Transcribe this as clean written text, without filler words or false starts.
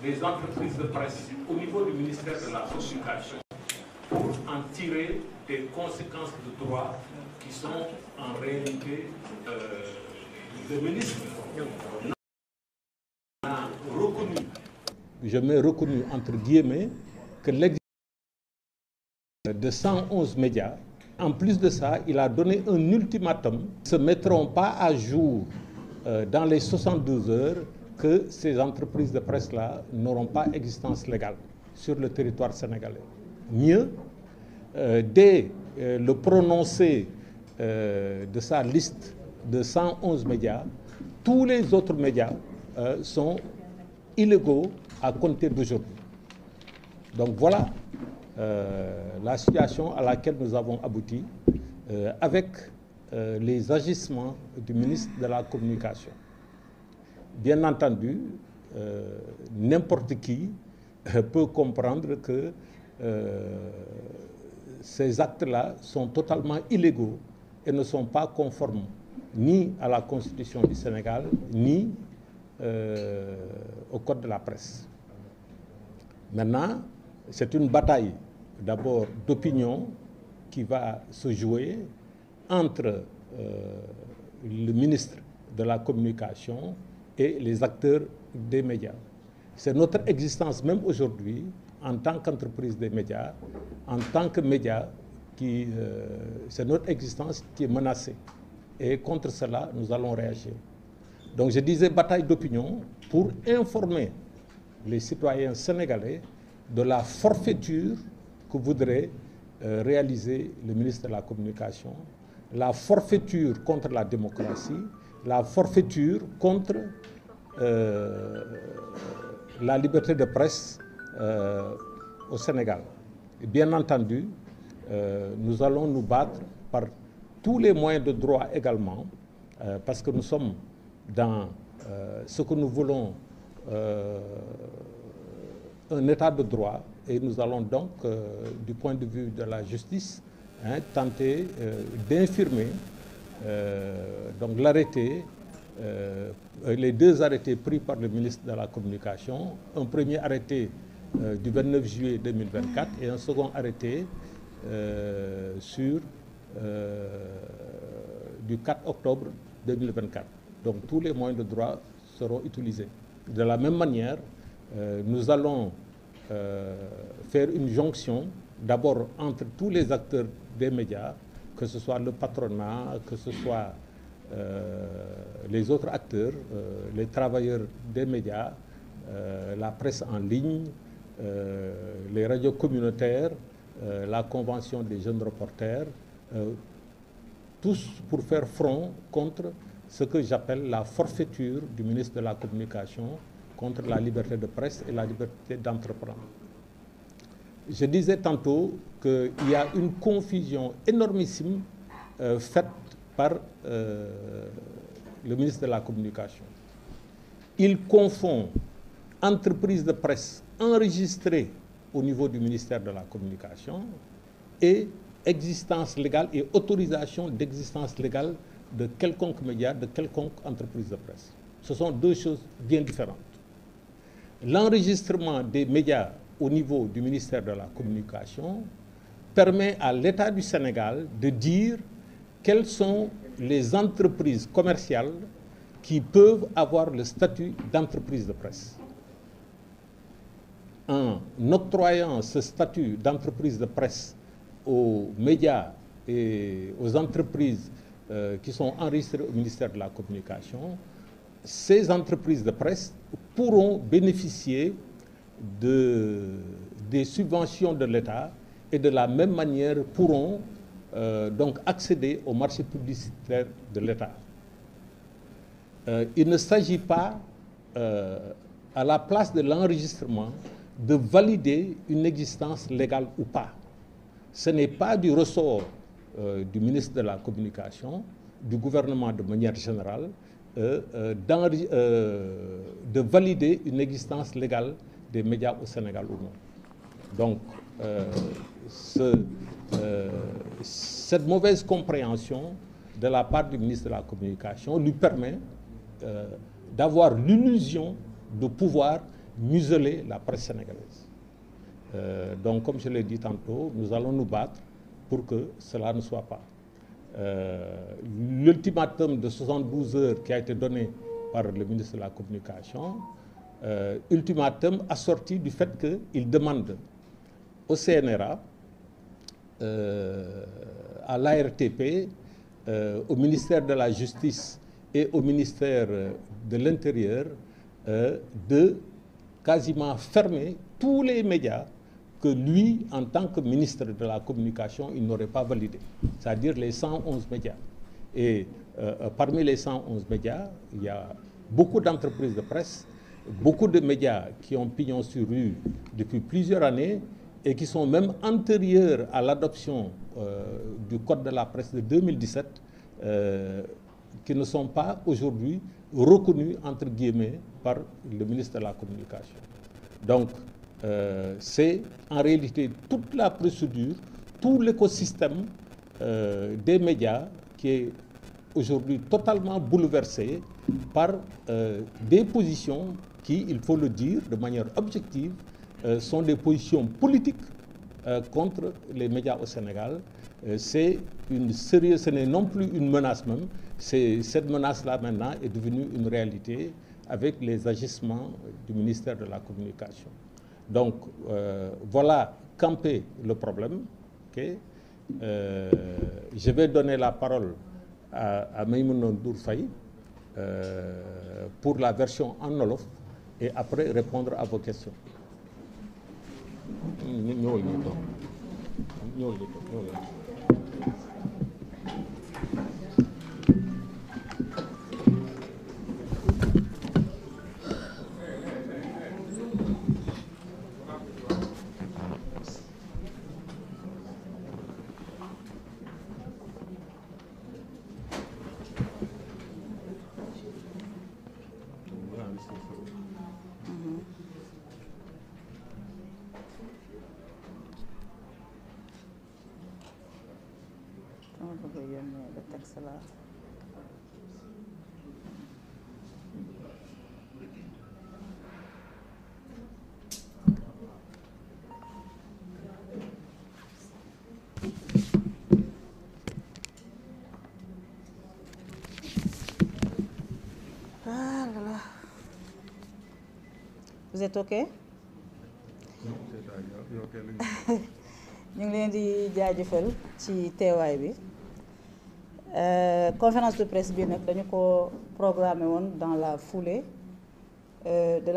des entreprises de presse au niveau du ministère de la Communication pour en tirer des conséquences de droit qui sont en réalité le ministre a reconnu. Je mets reconnu entre guillemets que l'existence de 111 médias, en plus de ça, il a donné un ultimatum. Ils ne se mettront pas à jour dans les 72 heures que ces entreprises de presse-là n'auront pas existence légale sur le territoire sénégalais. Mieux, dès le prononcé de sa liste de 111 médias, tous les autres médias sont illégaux à compter d'aujourd'hui. Donc voilà la situation à laquelle nous avons abouti avec les agissements du ministre de la Communication. Bien entendu, n'importe qui peut comprendre que ces actes-là sont totalement illégaux et ne sont pas conformes ni à la Constitution du Sénégal, ni au Code de la presse. Maintenant, c'est une bataille d'abord d'opinion qui va se jouer entre le ministre de la Communication et les acteurs des médias. C'est notre existence même aujourd'hui, en tant qu'entreprise des médias, en tant que médias, c'est notre existence qui est menacée. Et contre cela, nous allons réagir. Donc je disais bataille d'opinion pour informer les citoyens sénégalais de la forfaiture que voudrait réaliser le ministre de la Communication, la forfaiture contre la démocratie, la forfaiture contre la liberté de presse au Sénégal. Et bien entendu, nous allons nous battre par tous les moyens de droit également, parce que nous sommes dans ce que nous voulons, un état de droit, et nous allons donc, du point de vue de la justice, tenter d'infirmer donc l'arrêté, les deux arrêtés pris par le ministre de la Communication, un premier arrêté du 29 juillet 2024 et un second arrêté du 4 octobre 2024. Donc tous les moyens de droit seront utilisés. De la même manière, nous allons faire une jonction d'abord entre tous les acteurs des médias, que ce soit le patronat, que ce soit les autres acteurs, les travailleurs des médias, la presse en ligne, les radios communautaires, la convention des jeunes reporters, tous pour faire front contre ce que j'appelle la forfaiture du ministre de la Communication contre la liberté de presse et la liberté d'entreprendre. Je disais tantôt qu'il y a une confusion énormissime faite par le ministre de la Communication. Il confond entreprise de presse enregistrée au niveau du ministère de la Communication et existence légale et autorisation d'existence légale de quelconque média, de quelconque entreprise de presse. Ce sont deux choses bien différentes. L'enregistrement des médias au niveau du ministère de la Communication permet à l'État du Sénégal de dire quelles sont les entreprises commerciales qui peuvent avoir le statut d'entreprise de presse. En octroyant ce statut d'entreprise de presse aux médias et aux entreprises qui sont enregistrées au ministère de la Communication, ces entreprises de presse pourront bénéficier des subventions de l'État et de la même manière pourront donc accéder au marché publicitaire de l'État. Il ne s'agit pas, à la place de l'enregistrement, de valider une existence légale ou pas. Ce n'est pas du ressort du ministre de la Communication, du gouvernement de manière générale, de valider une existence légale des médias au Sénégal ou non. Donc, cette mauvaise compréhension de la part du ministre de la Communication lui permet d'avoir l'illusion de pouvoir museler la presse sénégalaise. Donc, comme je l'ai dit tantôt, nous allons nous battre pour que cela ne soit pas. L'ultimatum de 72 heures qui a été donné par le ministre de la Communication, ultimatum assorti du fait qu'il demande au CNRA, à l'ARTP, au ministère de la Justice et au ministère de l'Intérieur de quasiment fermer tous les médias que lui, en tant que ministre de la Communication, il n'aurait pas validé, c'est-à-dire les 111 médias. Et parmi les 111 médias, il y a beaucoup d'entreprises de presse, beaucoup de médias qui ont pignon sur rue depuis plusieurs années et qui sont même antérieurs à l'adoption du Code de la presse de 2017, qui ne sont pas aujourd'hui reconnus, entre guillemets, par le ministre de la Communication. Donc, c'est en réalité toute la procédure, tout l'écosystème des médias qui est aujourd'hui totalement bouleversé par des positions qui, il faut le dire de manière objective, sont des positions politiques contre les médias au Sénégal. C'est une sérieuse, ce n'est non plus une menace même, cette menace-là maintenant est devenue une réalité avec les agissements du ministère de la Communication. Donc, voilà camper le problème. Okay. Je vais donner la parole à Maïmouna Ndour Faye pour la version en Wolof et après répondre à vos questions. Vous êtes OK? ñu ngi leen di jaajëfal ci teewaay bi conférence de presse bi nag dañu ko programmé woon dans la foulée de